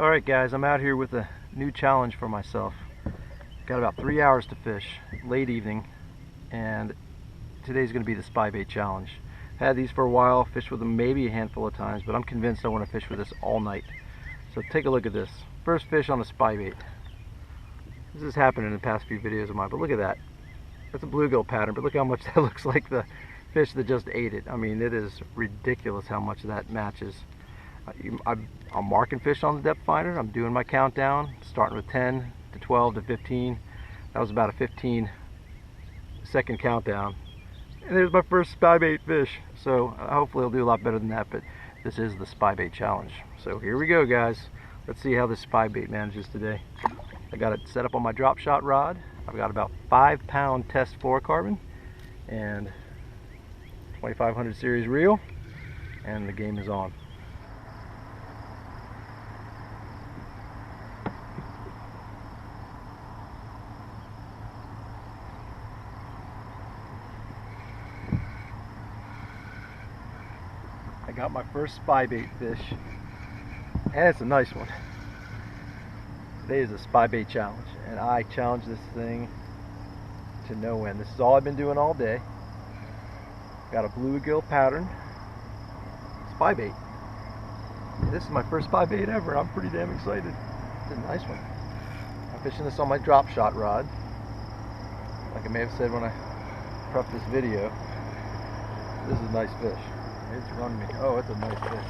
Alright guys, I'm out here with a new challenge for myself. Got about 3 hours to fish, late evening, and today's going to be the spybait challenge. Had these for a while, fished with them maybe a handful of times, but I'm convinced I want to fish with this all night. So take a look at this. First fish on a spybait. This has happened in the past few videos of mine, but look at that. That's a bluegill pattern, but look how much that looks like the fish that just ate it. I mean, it is ridiculous how much that matches. I'm marking fish on the depth finder. I'm doing my countdown, starting with 10 to 12 to 15. That was about a 15-second countdown. And there's my first spybait fish. So hopefully I'll do a lot better than that, but this is the spybait challenge. So here we go, guys. Let's see how this spybait manages today. I got it set up on my drop shot rod. I've got about 5-pound test fluorocarbon and 2500 series reel, and the game is on. I got my first spybait fish, and it's a nice one. Today is a spybait challenge, and I challenge this thing to no end. This is all I've been doing all day. Got a bluegill pattern spybait. This is my first spybait ever. I'm pretty damn excited. It's a nice one. I'm fishing this on my drop shot rod, like I may have said when I prepped this video. This is a nice fish. It's running me. Oh, it's a nice fish.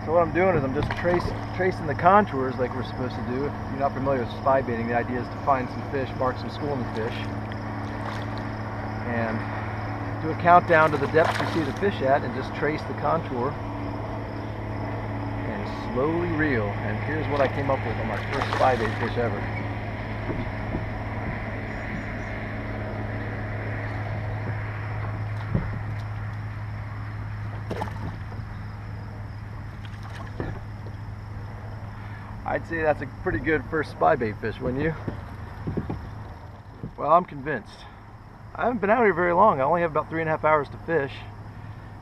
So what I'm doing is I'm just tracing the contours like we're supposed to do. If you're not familiar with spybaiting, the idea is to find some fish, mark some school in the fish, and do a countdown to the depth you see the fish at, and just trace the contour and slowly reel. And here's what I came up with on my first spybait fish ever. I'd say that's a pretty good first spybait fish, wouldn't you? Well, I'm convinced. I haven't been out here very long. I only have about 3.5 hours to fish,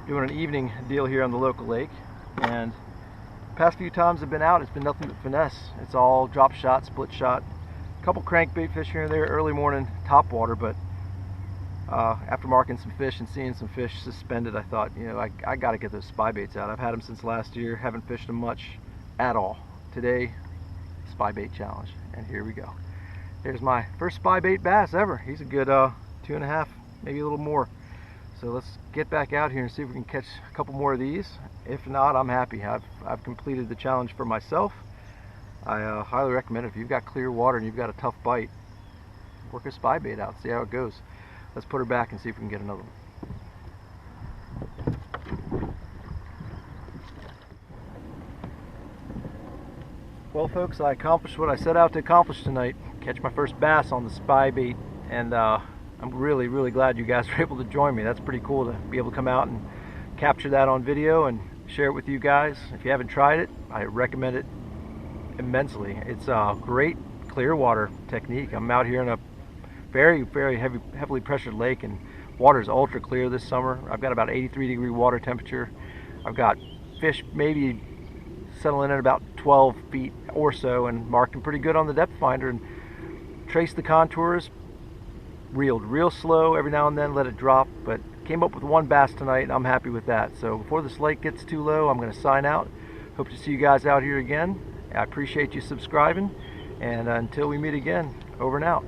doing an evening deal here on the local lake. And the past few times I've been out, it's been nothing but finesse. It's all drop shot, split shot, a couple crankbait fish here and there, early morning top water. But after marking some fish and seeing some fish suspended, I thought, you know, I got to get those spybaits out. I've had them since last year, haven't fished them much at all. Today, spybait challenge, and here we go. There's my first spybait bass ever. He's a good 2.5, maybe a little more. So let's get back out here and see if we can catch a couple more of these. If not, I'm happy. I've completed the challenge for myself. I highly recommend it. If you've got clear water and you've got a tough bite, work a spybait out, see how it goes. Let's put her back and see if we can get another one. Well folks, I accomplished what I set out to accomplish tonight. Catch my first bass on the spybait, and I'm really glad you guys were able to join me. That's pretty cool to be able to come out and capture that on video and share it with you guys. If you haven't tried it, I recommend it immensely. It's a great clear water technique. I'm out here in a very heavily pressured lake, and water is ultra clear this summer. I've got about 83-degree water temperature. I've got fish maybe settling in at about 12 feet or so, and marked them pretty good on the depth finder, and traced the contours, reeled real slow every now and then, let it drop, but came up with one bass tonight, and I'm happy with that. So before this lake gets too low, I'm going to sign out. Hope to see you guys out here again. I appreciate you subscribing, and until we meet again, over and out.